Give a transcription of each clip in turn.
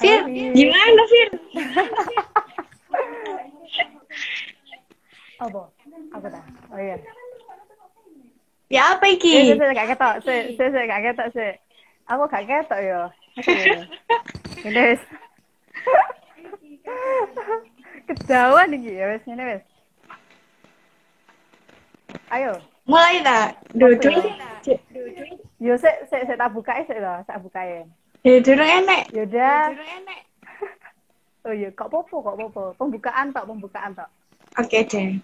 Fir, gimana Fir? Apa? Apa dah? Oh iya. Ya apa iki? Gak ketok. Gak ketok sih. Aku gak ketok yo. Wes. Kejauhan iki ya wes ngene wes. Ayo. Mulai tak? Duduk. Yo sik tak bukae sik lho, tak bukae. Ya durung enek. Ya udah. Oh iya, kok popo. Pembukaan tok. Oke deh.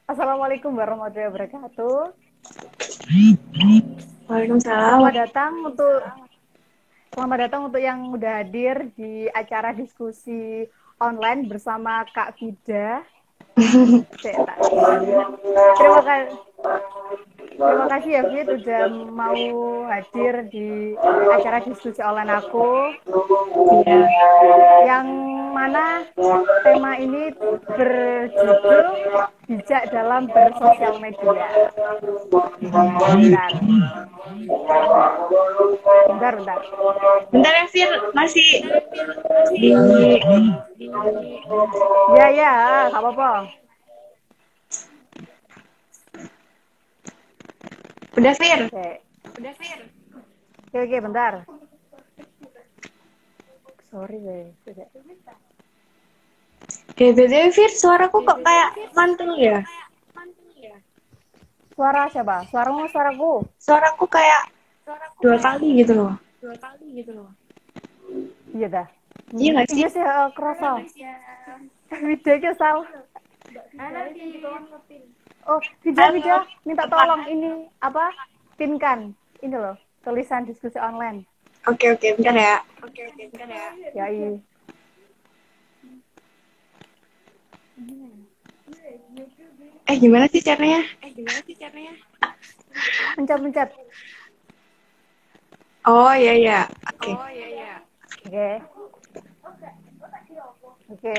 Assalamualaikum warahmatullahi wabarakatuh. Waalaikumsalam. Selamat datang untuk yang udah hadir di acara diskusi online bersama Kak Vida. Terima kasih ya Fit udah mau hadir di acara diskusi online aku. Yang mana tema ini berjudul bijak dalam bersosial media. Bentar. Bentar ya Fir, masih di... Ya, gak apa-apa. Udah Fir? Oke, bentar. Sorry, guys. BTW Fir, suaraku kok kayak mantul ya? Suara siapa? Suaramu, suaraku. Suaraku kayak 2 kali gitu loh. Iya dah. Iya nggak sih? Iya sih, kerasa. Video salah. Oh, video. Minta tolong ini apa? Pinkan. Ini loh, tulisan diskusi online. Oke, bentar ya. Ya, iya. Gimana sih caranya? Pencet. Oh, iya. Oke. Oke,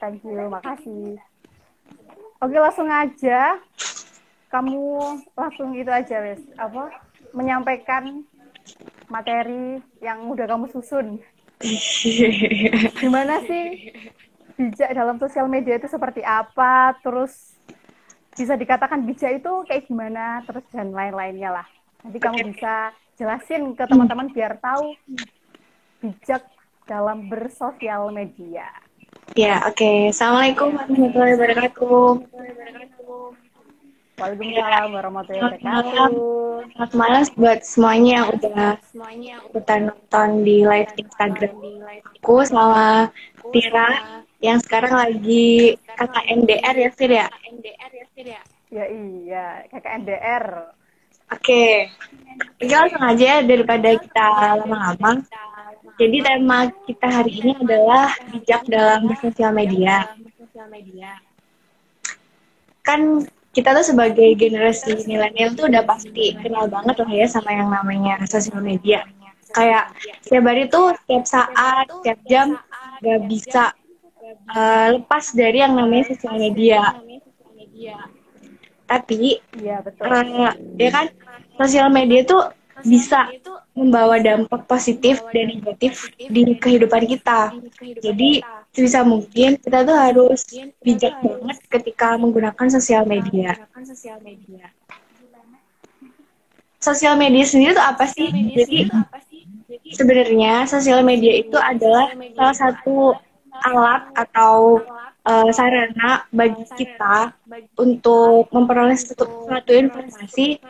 thank you, makasih. Oke, langsung aja. Kamu langsung itu aja, wes. Apa? Menyampaikan materi yang udah kamu susun. Gimana sih bijak dalam sosial media itu seperti apa? Terus bisa dikatakan bijak itu kayak gimana? Terus dan lain-lainnya lah. Nanti kamu bisa jelasin ke teman-teman biar tahu bijak dalam bersosial media. Ya, oke. Assalamualaikum warahmatullahi wabarakatuh. Waalaikumsalam warahmatullahi wabarakatuh. Selamat malam buat semuanya yang udah ikutan nonton di live Instagram aku sama Tira yang sekarang lagi KKNDR ya Fir ya? Ya iya, KKNDR. Oke, langsung aja daripada kita lama-lama. Jadi tema kita hari ini adalah bijak dalam bersosial media. Kan kita tuh sebagai generasi milenial tuh udah pasti kenal banget lah ya sama yang namanya sosial media. Kayak setiap hari tuh, setiap saat, setiap jam gak bisa lepas dari yang namanya sosial media. Tapi, ya betul. Ya kan, sosial media tuh bisa membawa dampak positif dan negatif di kehidupan kita. Jadi sebisa mungkin kita tuh harus bijak banget ketika menggunakan sosial media. Sosial media sendiri tuh apa sih? Jadi sebenarnya sosial media itu adalah salah satu alat atau sarana bagi kita untuk memperoleh suatu informasi,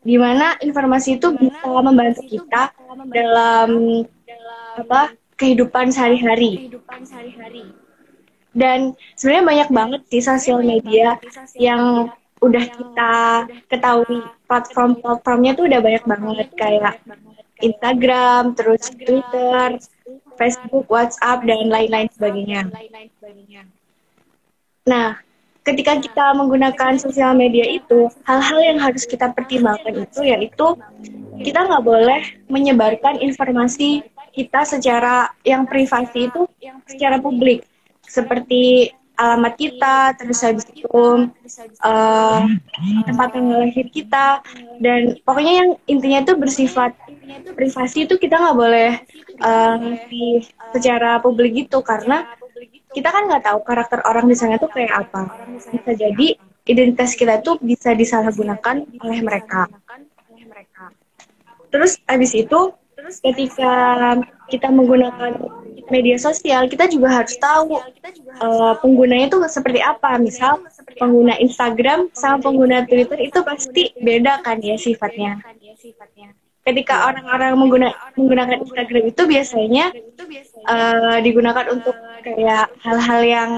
di mana informasi itu bisa membantu kita dalam kehidupan sehari-hari. Dan sebenarnya banyak banget sih sosial media yang udah kita ketahui, platformnya tuh udah banyak banget, kayak Instagram, terus Twitter, Facebook, WhatsApp, dan lain-lain sebagainya. Nah, ketika kita menggunakan sosial media itu, hal-hal yang harus kita pertimbangkan itu yaitu kita nggak boleh menyebarkan informasi kita secara yang privasi itu secara publik, seperti alamat kita, terus habis itu tempat tanggal lahir kita, dan pokoknya yang intinya itu bersifat privasi itu kita nggak boleh ngasih secara publik gitu, karena kita kan nggak tahu karakter orang di sana tuh kayak apa. Bisa jadi identitas kita tuh bisa disalahgunakan oleh mereka. Terus abis itu ketika kita menggunakan media sosial, kita juga harus tahu penggunanya tuh seperti apa. Misal pengguna Instagram sama pengguna Twitter itu pasti beda kan ya sifatnya. Ketika orang-orang menggunakan Instagram itu biasanya digunakan untuk kayak hal-hal yang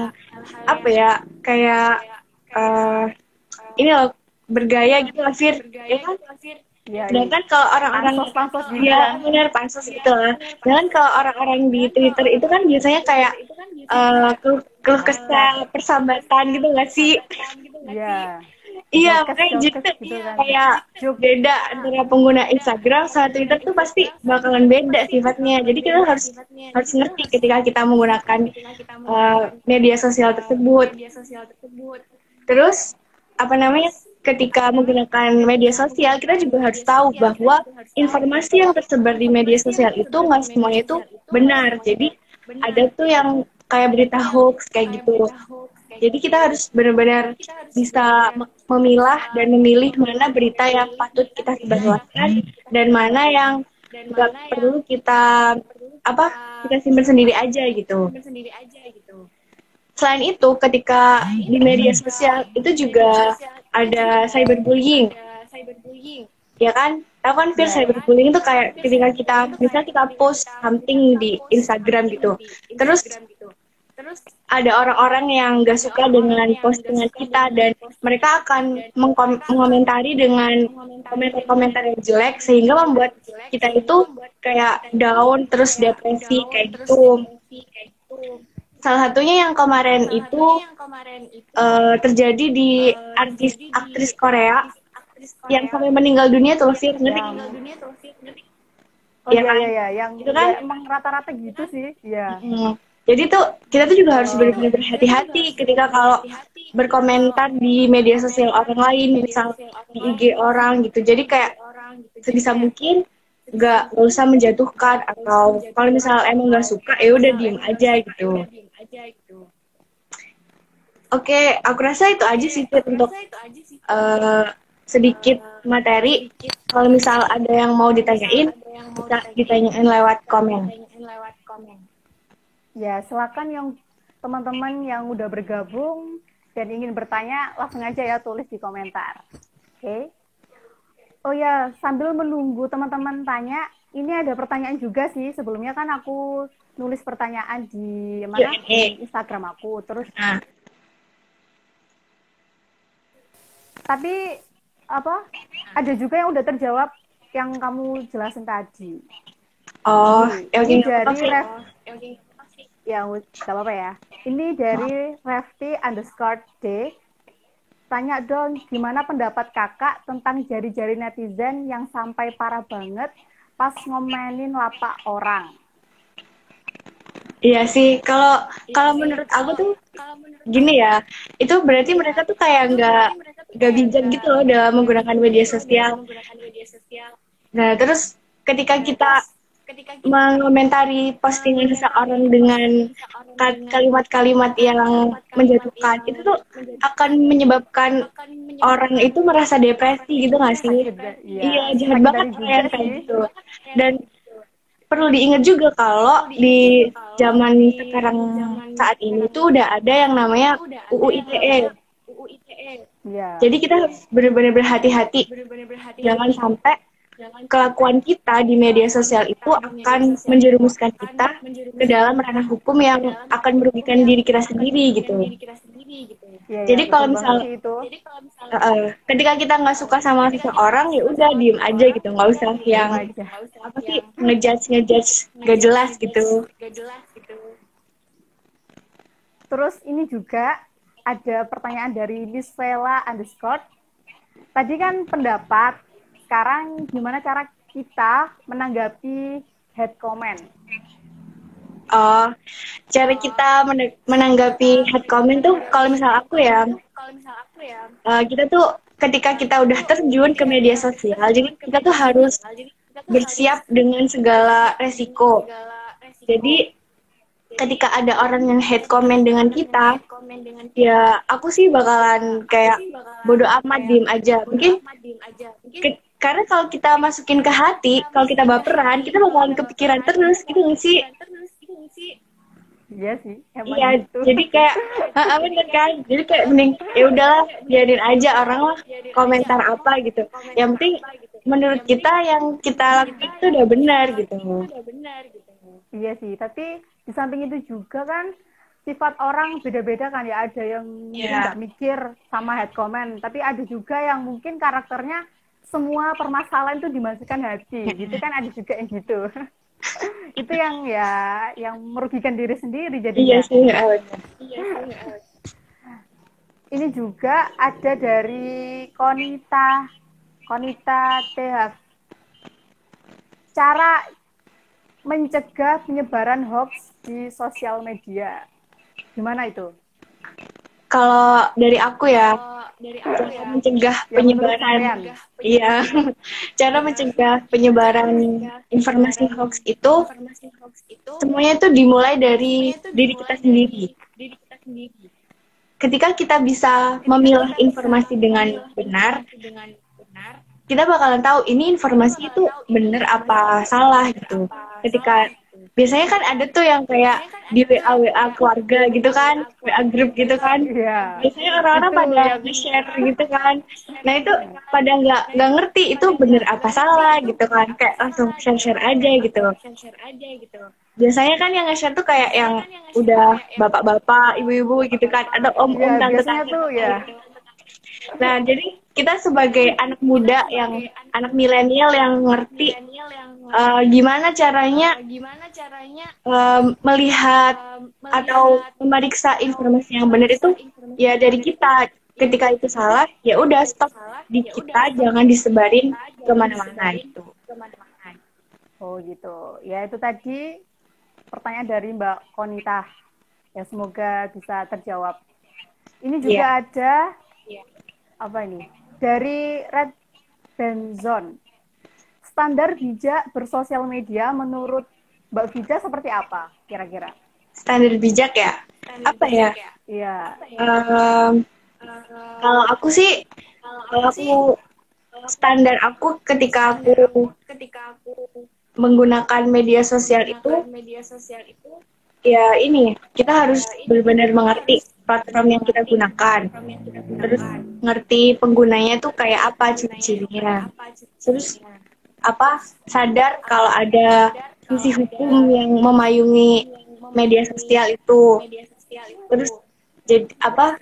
apa ya, kayak ini loh, bergaya gitu lah, Fir, ya kan? Dan kan kalau orang-orang pansos juga. ya benar pansos gitu lah. Dan kalau orang-orang di Twitter itu kan biasanya kayak keluh kesah persahabatan gitu nggak sih? Iya. Iya, makanya jadi gitu kan. kayak beda antara pengguna Instagram sama Twitter tuh pasti bakalan beda sifatnya. Jadi kita harus ngerti ketika kita menggunakan media sosial tersebut. Terus apa namanya? Ketika menggunakan media sosial, kita juga harus tahu bahwa informasi yang tersebar di media sosial itu nggak semuanya itu benar. Jadi ada tuh yang kayak berita hoax kayak gitu. Jadi kita harus benar-benar bisa memilah dan memilih mana berita yang patut kita sebarluaskan dan mana yang nggak perlu kita simpan sendiri aja gitu. Selain itu, ketika di media sosial itu juga ada cyberbullying, ya kan? Tahu kan, Fir, cyberbullying itu kayak ketika kita post something di Instagram gitu, terus ada orang-orang yang gak suka dengan postingan kita dan mereka akan mengomentari dengan komentar-komentar yang jelek sehingga membuat kita itu kayak down, terus depresi kayak gitu. Salah satunya yang kemarin itu terjadi di aktris Korea yang sampai meninggal dunia tuh, Fir, ngerti? Oh iya, yang itu kan emang rata-rata gitu sih, iya. Jadi tuh kita tuh juga harus benar-benar berhati-hati ketika kalau berkomentar di media sosial orang lain, misal di IG orang gitu. Jadi kayak sebisa mungkin nggak usah menjatuhkan, atau kalau misal emang nggak suka ya udah diem aja gitu. Oke, aku rasa itu aja sih untuk sedikit materi. Kalau misal ada yang mau ditanyain, bisa ditanyain lewat komen. Ya, silakan yang teman-teman yang udah bergabung dan ingin bertanya, langsung aja ya tulis di komentar. Oke. Oh ya, sambil menunggu teman-teman tanya, ini ada pertanyaan juga sih. Sebelumnya kan aku nulis pertanyaan di mana? Di Instagram aku. Terus tapi ada juga yang udah terjawab yang kamu jelasin tadi. Oh, ini dari ya nggak apa-apa ya. Ini dari Refty_D. Tanya dong, gimana pendapat kakak tentang jari-jari netizen yang sampai parah banget pas ngomenin lapak orang? Iya sih, kalau menurut aku tuh gini ya, itu berarti mereka tuh kayak nggak bijak gitu loh dalam menggunakan media sosial. Nah, terus ketika kita mengomentari postingan seseorang dengan kalimat-kalimat yang menjatuhkan, itu tuh akan menyebabkan orang itu merasa depresi gitu nggak sih? Iya, jahat banget kayak gitu. Dan perlu diingat juga kalau di zaman sekarang saat ini tuh udah ada yang namanya UU ITE. Jadi kita harus benar-benar berhati-hati, jangan sampai kelakuan kita di media sosial itu akan menjerumuskan kita ke dalam ranah hukum yang akan merugikan diri kita sendiri gitu. Jadi kalau misalnya ketika kita nggak suka sama seseorang, ya udah diem aja gitu, nggak usah yang ngejudge nggak jelas gitu. Terus ini juga ada pertanyaan dari Miss Vela _ tadi kan pendapat. Sekarang gimana cara kita menanggapi hate comment? Oh, cara kita menanggapi hate comment tuh kalau misal aku ya, kita tuh ketika kita udah terjun ke media sosial, jadi kita tuh harus bersiap dengan segala resiko. Jadi ketika ada orang yang hate comment dengan kita, ya aku sih bakalan kayak bodo amat, diem aja. Mungkin karena kalau kita masukin ke hati, kalau kita baperan, kita bakalan kepikiran terus, gitu nggak sih? Iya sih, emang Iya, gitu. jadi kayak, bener kan? Jadi kayak mending, ya udahlah, biarin aja orang lah komentar apa gitu. Yang penting menurut kita yang kita lakukan itu udah benar gitu. Iya sih, tapi di samping itu juga kan sifat orang beda-beda kan ya. Ada yang nggak mikir sama head comment, tapi ada juga yang mungkin karakternya semua permasalahan itu dimasukkan hati. Gitu kan ada juga yang gitu. Itu yang merugikan diri sendiri jadinya. Iya sih, Ini juga ada dari Konita TH. Cara mencegah penyebaran hoax di sosial media. Gimana itu? Kalau dari aku ya, cara mencegah penyebaran, iya, cara mencegah penyebaran informasi hoax itu semuanya itu dimulai dari diri kita sendiri. Ketika kita bisa memilah informasi dengan benar, kita bakalan tahu ini informasi itu benar apa salah gitu. Ketika biasanya kan ada tuh yang kayak di WA keluarga gitu kan, WA grup gitu kan. Iya. Biasanya orang-orang pada nge-share gitu kan. Nah itu pada nggak ngerti itu benar apa salah gitu kan, kayak langsung share aja gitu. Biasanya kan yang nge-share tuh kayak yang udah bapak-bapak, ibu-ibu gitu kan, atau om-om, tante-tante tuh ya. Nah, jadi kita sebagai anak muda anak milenial yang ngerti gimana caranya melihat atau memeriksa informasi yang benar itu ya dari kita. Ketika itu salah, ya udah stop di kita, jangan disebarin kemana-mana itu. Oh gitu. Ya itu tadi pertanyaan dari Mbak Konita. Ya semoga bisa terjawab. Ini juga ada apa ini? Dari Red Benzone. Standar bijak bersosial media menurut Mbak Vida seperti apa kira-kira? Standar bijak ya? Apa ya? Iya. Kalau aku sih, standar aku ketika aku menggunakan media sosial itu, ya ini, kita harus benar-benar mengerti platform yang kita gunakan. Terus ngerti penggunanya tuh kayak apa ciri-cirinya. Terus sadar kalau ada sisi hukum yang memayungi media sosial itu. Terus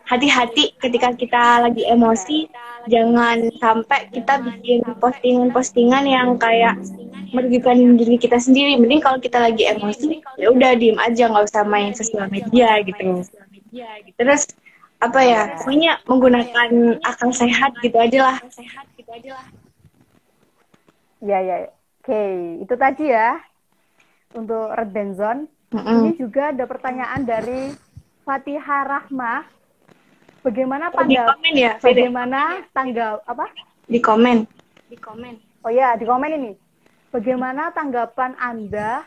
hati-hati ketika kita lagi emosi, jangan sampai kita bikin postingan-postingan yang kayak merugikan diri kita sendiri. Mending kalau kita lagi emosi, ya udah diem aja, nggak usah main sosial media gitu. Terus pokoknya menggunakan akal sehat gitu aja lah. Ya. Oke, itu tadi ya untuk Red Benzone. Ini juga ada pertanyaan dari Fatihah Rahmah. Bagaimana tanggal apa? Di komen. Oh ya, di komen ini. Bagaimana tanggapan Anda?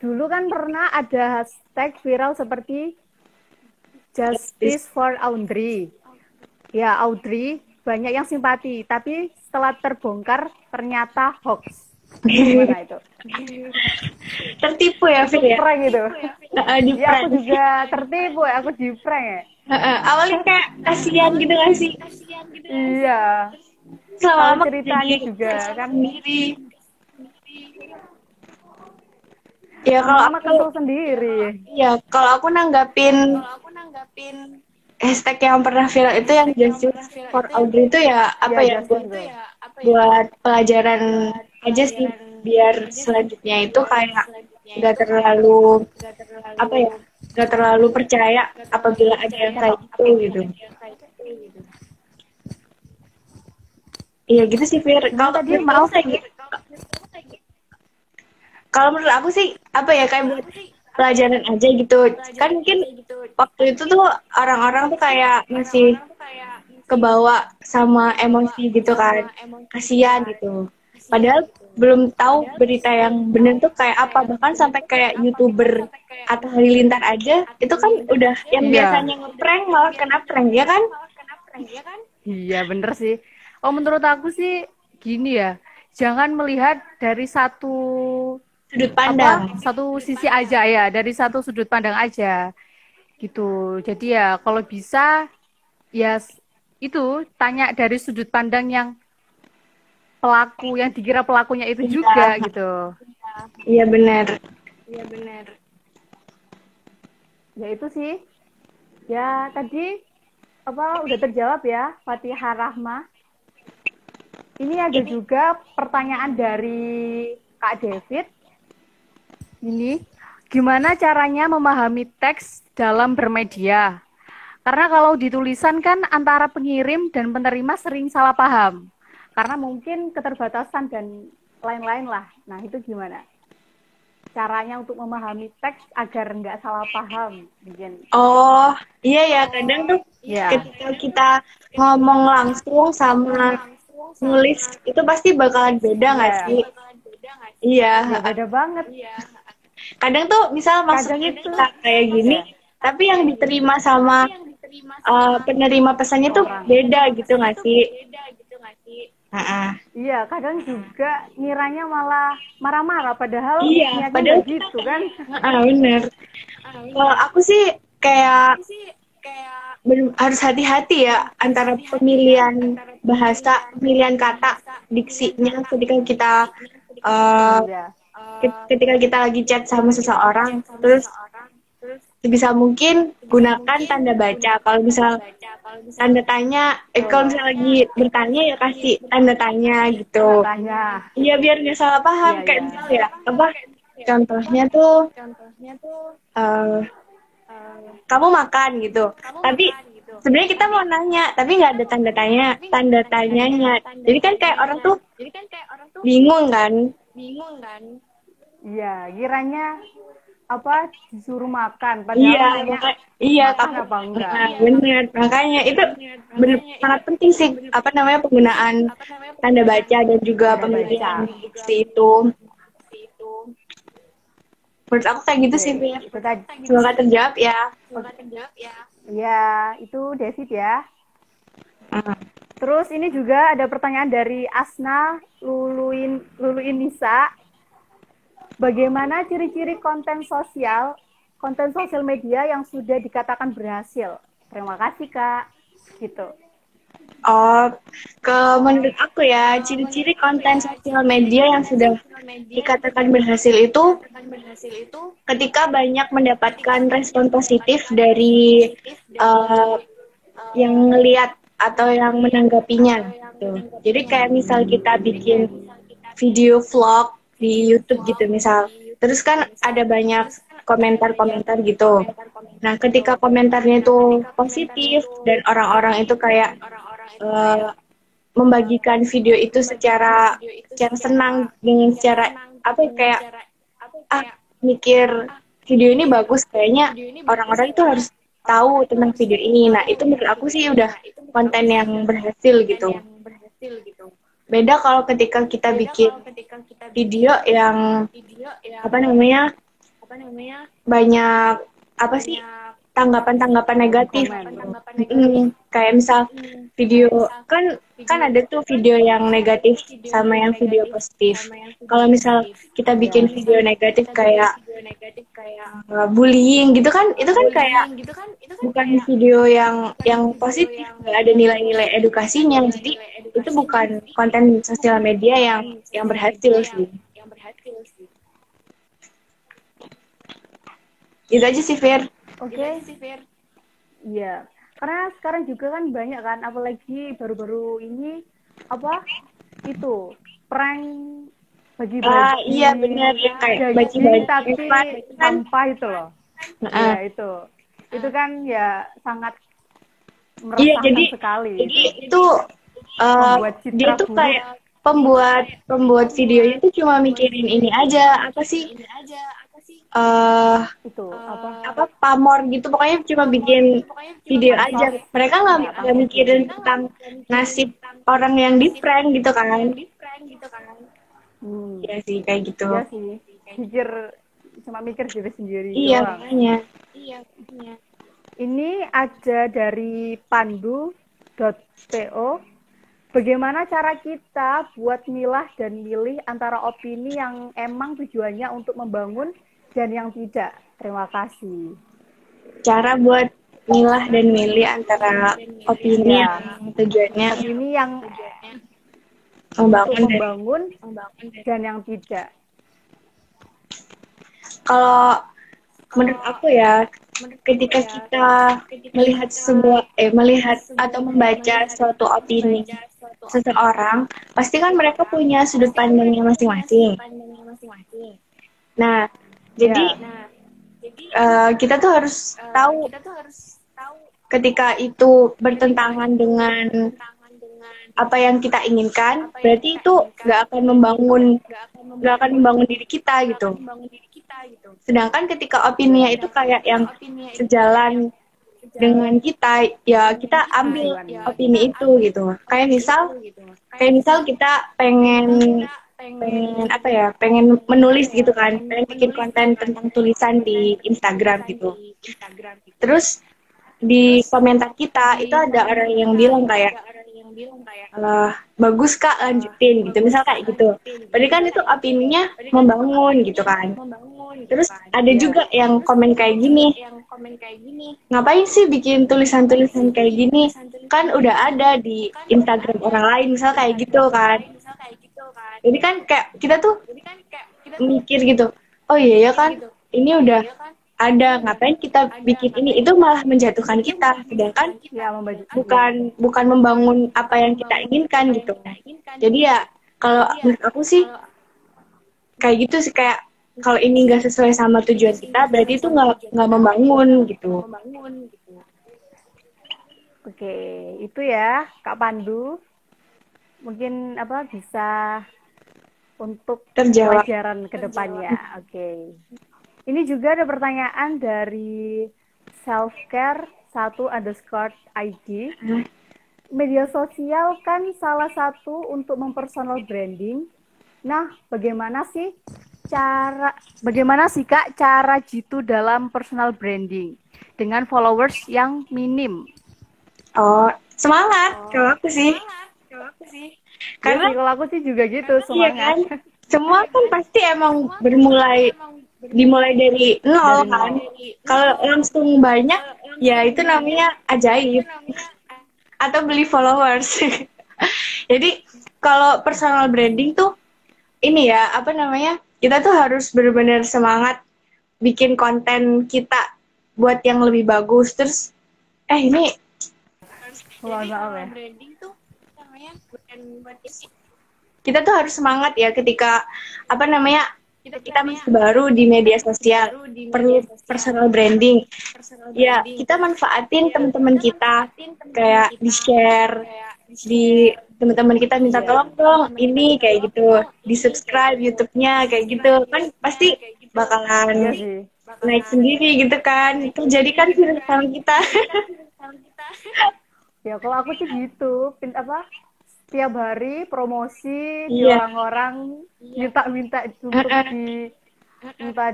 Dulu kan pernah ada hashtag viral seperti Justice for Audrey. Ya, Audrey banyak yang simpati, tapi setelah terbongkar ternyata hoax. Gimana itu? Tertipu ya, Fit ya? Prank gitu. Ya, aku juga tertipu ya, aku di prank ya. Awalnya kayak kasihan gitu gak sih? Iya. Selama ceritanya juga kan sendiri. Ya kalau aku sendiri. Ya kalau aku nanggapin hashtag yang pernah viral itu yang Justice for Audrey itu ya buat pelajaran aja sih, biar selanjutnya itu kayak nggak terlalu percaya apabila ada yang kayak gitu. Iya gitu sih, Fir. Kalau menurut aku sih kayak buat pelajaran aja gitu. Kan mungkin waktu itu tuh orang-orang tuh kayak masih kebawa sama emosi gitu kan. Kasihan gitu. Padahal belum tahu berita yang benar tuh kayak apa, bahkan sampai kayak YouTuber atau Halilintar aja itu kan udah yang Iya. biasanya ngeprank malah kena prank ya kan. Iya, bener sih. Oh, menurut aku sih gini ya, jangan melihat dari Sudut pandang. satu sisi aja ya, dari satu sudut pandang aja gitu. Jadi ya kalau bisa ya itu tanya dari sudut pandang yang yang dikira pelakunya itu juga Iya, gitu. iya benar. Ya itu sih. Ya tadi udah terjawab ya, Fatihah Rahma. Ini ada juga pertanyaan dari Kak David. Ini, gimana caranya memahami teks dalam bermedia? Karena kalau ditulisan kan antara pengirim dan penerima sering salah paham. Karena mungkin keterbatasan dan lain-lain lah. Nah, itu gimana? Caranya untuk memahami teks agar nggak salah paham. Oh, iya ya, kadang tuh Ya, ketika kita ngomong langsung sama nulis itu pasti bakalan beda nggak ya, sih? Iya. ya beda banget. Kadang tuh misal Kadang maksudnya itu, kita kayak gini, ya, tapi yang diterima sama penerima pesannya tuh orang. beda gitu nggak sih? Heeh. Iya, kadang juga ngiranya malah marah-marah, padahal Iya, niatnya padahal nggak gitu kan? bener. Kalau aku sih kayak harus hati-hati ya antara pemilihan bahasa, pemilihan kata, diksinya ketika kita eh, Ya, ketika kita lagi chat sama seseorang, terus sebisa mungkin gunakan tanda baca. Kalau misal tanda tanya, kalau misal lagi bertanya ya kasih tanda tanya gitu. tanya. Iya biar nggak salah paham. Iya, Kayak iya. misal ya apa? Contohnya tuh eh, kamu makan gitu. Tapi sebenarnya kita mau nanya, tapi nggak ada tanda tanyanya. Jadi kan kayak orang tuh bingung kan? Iya, kiranya disuruh makan, Iya, padahal niatnya iya, makan kamu apa enggak. bener. Makanya itu sangat penting sih apa namanya penggunaan tanda baca dan juga Tanda pemilihan baca. diksi itu. Menurut aku kayak gitu sih, Fir. Itu tadi. Semoga terjawab ya. Iya, itu David ya. Hmm. Terus ini juga ada pertanyaan dari Asna Luluin Nisa. Bagaimana ciri-ciri konten sosial media yang sudah dikatakan berhasil? Terima kasih, Kak. Gitu. Oh, menurut aku ya, ciri-ciri konten sosial media yang sudah dikatakan berhasil itu ketika banyak mendapatkan respon positif dari eh, yang ngelihat atau yang menanggapinya. Gitu. Jadi kayak misal kita bikin video vlog di YouTube gitu misal, terus kan ada banyak komentar-komentar gitu. Nah, ketika komentarnya itu positif dan orang-orang itu kayak eh, membagikan video itu secara senang dengan secara apa ya, kayak mikir video ini bagus kayaknya orang-orang itu harus tahu tentang video ini. Nah, itu menurut aku sih udah konten yang berhasil gitu. Beda kalau ketika kita bikin video yang apa namanya banyak apa sih tanggapan-tanggapan negatif. Kayak misal video kan ada tuh video yang negatif sama yang video positif. Kalau misal kita bikin video negatif kayak bullying gitu kan, itu kan kayak bukan video yang positif, nggak ada nilai-nilai edukasinya. Jadi itu bukan konten sosial media yang berhasil sih. Itu aja sih, Fir. Oke. Iya. Karena sekarang juga kan banyak kan, apalagi baru-baru ini itu prank bagi-bagi. Iya benar ya kayak bagi-bagi tapi kan. tanpa itu loh. Iya itu. Itu kan ya sangat meresahkan sekali. Jadi itu dia tuh kayak pembuat videonya tuh cuma mikirin ini aja apa sih itu apa pamor gitu, pokoknya cuma bikin video aja. Mereka nggak mikirin tentang nasib orang yang di prank gitu kan. Ya sih kayak gitu. Iya sih, cuma mikir diri sendiri Iya doang. makanya. Ini ada dari pandu.po. Bagaimana cara kita buat milah dan milih antara opini yang emang tujuannya untuk membangun dan yang tidak? Terima kasih. Cara buat milah dan milih antara opini Ya, yang tujuannya opini yang untuk membangun dan membangun dan yang tidak. kalau menurut aku ya, ketika kita melihat atau membaca suatu opini seseorang, pasti kan mereka punya sudut pandangnya masing-masing. Nah, jadi kita tuh harus tahu ketika itu bertentangan dengan apa yang kita inginkan, berarti itu nggak akan membangun diri kita gitu. Sedangkan ketika opininya itu kayak yang sejalan dengan kita, ya kita ambil opini itu gitu. Kayak misal kita pengen pengen menulis gitu kan, pengen bikin konten tentang tulisan di Instagram gitu. Terus di komentar kita itu ada orang yang bilang kayak bagus Kak, lanjutin gitu, misal kayak gitu. Berarti kan itu opininya membangun gitu kan. Terus ada juga yang komen kayak gini, ngapain sih bikin tulisan-tulisan kayak gini, kan udah ada di Instagram orang lain, misal kayak gitu kan. Jadi kan kayak kita tuh mikir gitu, oh iya ya kan, ini udah ada, ngapain kita bikin ini, itu malah menjatuhkan kita, sedangkan bukan membangun apa yang kita inginkan gitu. Jadi ya kalau menurut aku sih kayak gitu sih, kayak kalau ini nggak sesuai sama tujuan kita, berarti itu nggak membangun gitu. Oke, itu ya Kak Pandu. Mungkin bisa untuk pelajaran ke depannya. Oke. Ini juga ada pertanyaan dari selfcare1_id. Media sosial kan salah satu untuk mempersonal branding. Nah, bagaimana sih Kak cara jitu dalam personal branding dengan followers yang minim? Oh, semangat kalau aku sih. Karena kalau aku sih juga gitu, semangat. Iya kan? Semua kan pasti emang dimulai dari nol kan. Kalau langsung banyak, ya itu namanya ajaib. Atau beli followers. Jadi kalau personal branding tuh ini ya, kita tuh harus benar-benar semangat bikin konten kita buat yang lebih bagus. Terus ini branding tuh kita tuh harus semangat ya ketika kita masih baru di media sosial, perlu personal branding. Ya, kita manfaatin teman-teman kita, kayak di-share, di teman-teman kita minta tolong dong ini kayak gitu, di-subscribe YouTube-nya kayak gitu. Kan pasti bakalan naik sendiri gitu kan. Itu jadi kan viral sama kita. Ya, kalau aku sih gitu, tiap hari promosi di orang-orang, minta untuk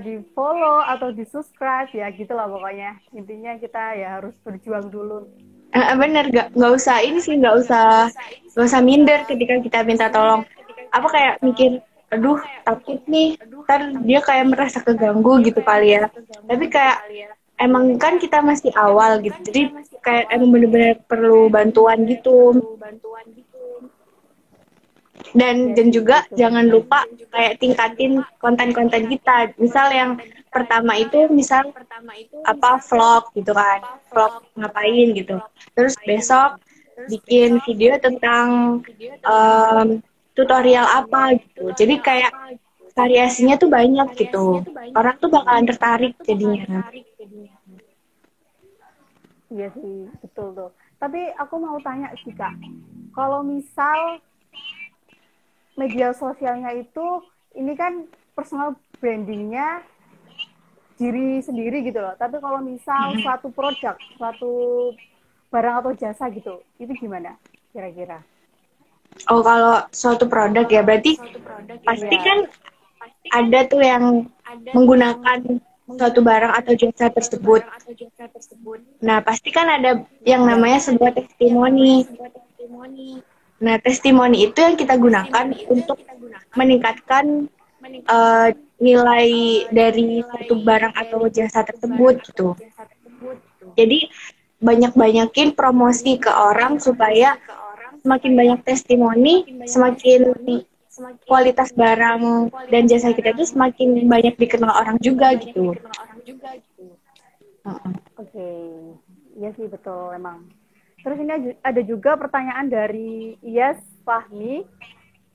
di follow atau di subscribe, ya gitulah pokoknya. Intinya kita ya harus berjuang dulu. Bener, nggak usah minder ketika kita minta tolong. Apa kayak mikir, aduh takut nih, ntar dia kayak merasa keganggu gitu kali ya. Tapi kayak emang kan kita masih awal gitu, jadi kayak emang bener-bener perlu bantuan gitu. Dan juga jangan lupa kayak tingkatin konten-konten kita. Misal yang pertama itu vlog gitu kan, vlog ngapain gitu. Terus besok bikin video tentang tutorial apa gitu. Jadi kayak variasinya tuh banyak gitu. Orang tuh bakalan tertarik jadinya. Iya sih, betul tuh. Tapi aku mau tanya sih Kak, kalau misal media sosialnya itu, ini kan personal brandingnya diri sendiri gitu loh. Tapi kalau misal suatu produk, suatu barang atau jasa gitu, itu gimana kira-kira? Oh, kalau suatu produk ya, berarti pasti Iya. kan ada tuh yang menggunakan suatu barang atau jasa tersebut. Nah, pasti kan ada yang Iya. namanya sebuah testimoni. Nah, testimoni itu yang kita gunakan untuk meningkatkan nilai dari suatu barang atau jasa tersebut gitu. Jadi banyak-banyakin promosi ke orang supaya semakin banyak testimoni, semakin kualitas barang dan jasa kita itu semakin banyak dikenal orang juga gitu. Oke. Iya sih betul emang. Terus ini ada juga pertanyaan dari Iyas Fahmi.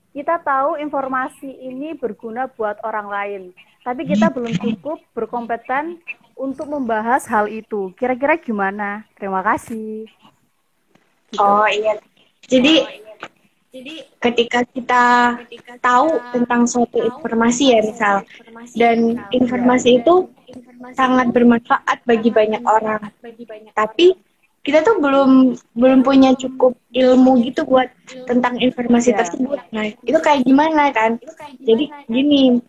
Kita tahu informasi ini berguna buat orang lain, tapi kita belum cukup berkompeten untuk membahas hal itu. Kira-kira gimana? Terima kasih. Gitu. Oh iya. Jadi ketika kita tahu tentang suatu informasi ya misal, dan Iya. informasi itu sangat bermanfaat bagi banyak orang, tapi kita tuh belum punya cukup ilmu gitu buat tentang informasi Iya. tersebut. Nah, itu kayak gimana kan? Jadi gini,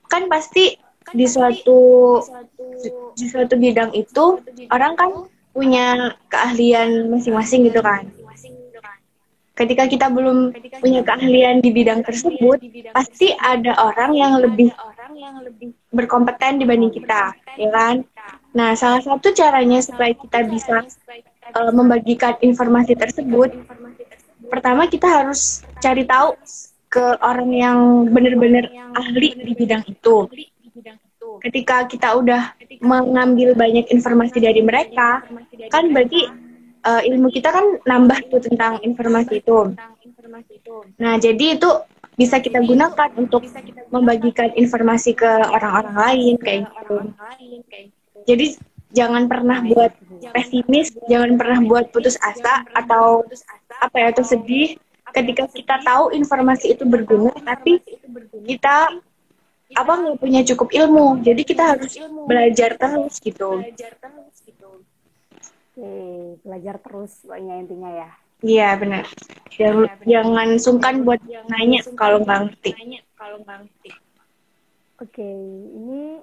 kan pasti di suatu bidang itu orang kan punya keahlian masing-masing gitu kan. Ketika kita belum punya keahlian di bidang tersebut, pasti ada orang yang lebih berkompeten dibanding kita, ya kan? Nah, salah satu caranya supaya kita bisa membagikan informasi tersebut, pertama kita harus cari tahu ke orang yang benar-benar ahli di bidang itu. Ketika kita udah mengambil banyak informasi dari mereka, kan berarti ilmu kita kan nambah tuh tentang informasi itu. Nah, jadi itu bisa kita gunakan untuk membagikan informasi ke orang-orang lain kayak gitu. Jadi jangan pernah buat pesimis, jangan pernah buat putus asa atau apa ya, atau sedih ketika kita tahu informasi itu berguna, tapi kita nggak punya cukup ilmu. Jadi kita harus belajar terus gitu. Oke, belajar terus pokoknya intinya ya. Iya benar. Jangan sungkan buat nanya kalau nggak ngerti. Oke, ini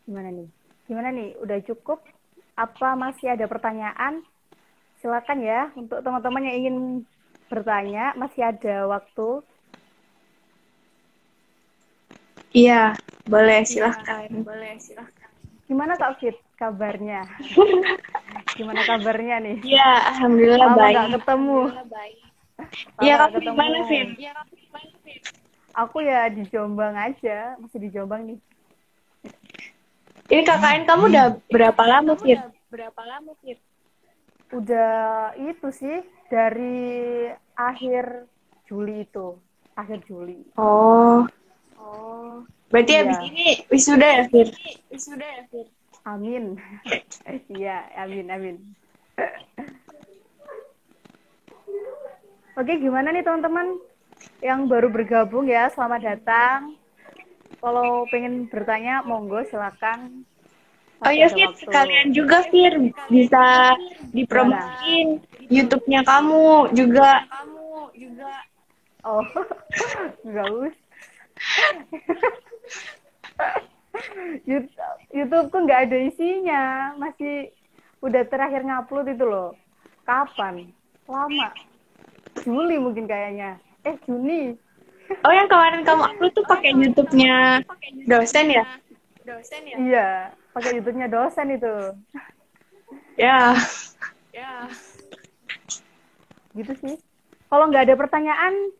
gimana nih? Gimana nih? Udah cukup? Apa masih ada pertanyaan? Silakan ya untuk teman-teman yang ingin bertanya, masih ada waktu. Iya, boleh silahkan. Gimana Kak Fit kabarnya? Gimana kabarnya nih? Iya, alhamdulillah Lama baik. nggak ketemu. Iya, Lama kamu di mana, Fir? Aku ya di Jombang aja, masih di Jombang nih. Ini KKN kamu udah berapa lama, Fir? Udah itu sih dari akhir Juli itu, akhir Juli. Oh, berarti Iya. habis ini wisuda ya, Fir? Amin. Iya, amin. Oke, gimana nih teman-teman yang baru bergabung ya, selamat datang. Kalau pengen bertanya, monggo silakan. Oh iya, Fir, sekalian juga, Fir, bisa dipromosiin YouTube-nya kamu juga. Oh, nggak usah. YouTubeku nggak ada isinya, masih udah terakhir ngupload itu loh. Kapan? Lama. Juli mungkin kayaknya. Juni. Oh, yang kemarin kamu upload tuh pakai YouTube-nya dosen ya? Iya, pakai YouTube-nya dosen itu. Ya. Gitu sih. Kalau nggak ada pertanyaan,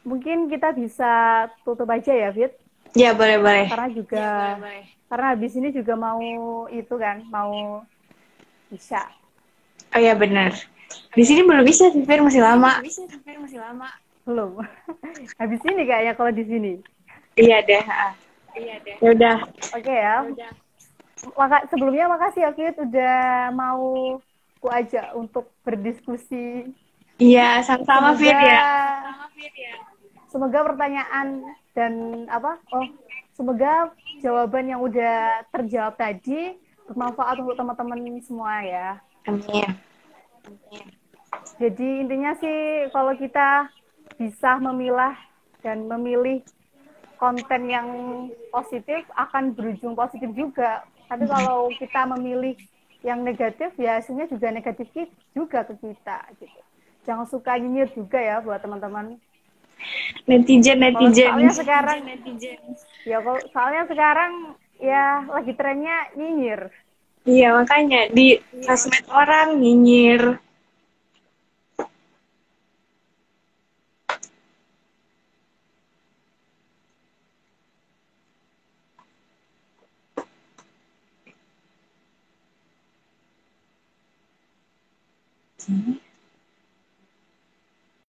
mungkin kita bisa tutup aja ya, Fit. Ya, boleh. Karena juga, karena habis ini juga mau itu kan, mau bisa. Oh ya, benar. Di sini belum bisa, Fir, masih lama. Belum. Habis ini kayaknya kalau di sini. Iya deh. Ya udah. Oke ya. Sebelumnya makasih ya, Fit, udah mau ku ajak untuk berdiskusi. Iya, sama-sama, Fir ya. Semoga pertanyaan dan semoga jawaban yang udah terjawab tadi bermanfaat untuk teman-teman semua ya. Amin. Jadi intinya sih kalau kita bisa memilah dan memilih konten yang positif akan berujung positif juga. Tapi kalau kita memilih yang negatif ya hasilnya juga negatif juga ke kita gitu. Jangan suka nyinyir juga ya buat teman-teman. Netizen, Kalau netizen. soalnya sekarang ya kalau soalnya sekarang ya lagi trennya nyinyir. Iya, makanya di sosmed orang nyinyir.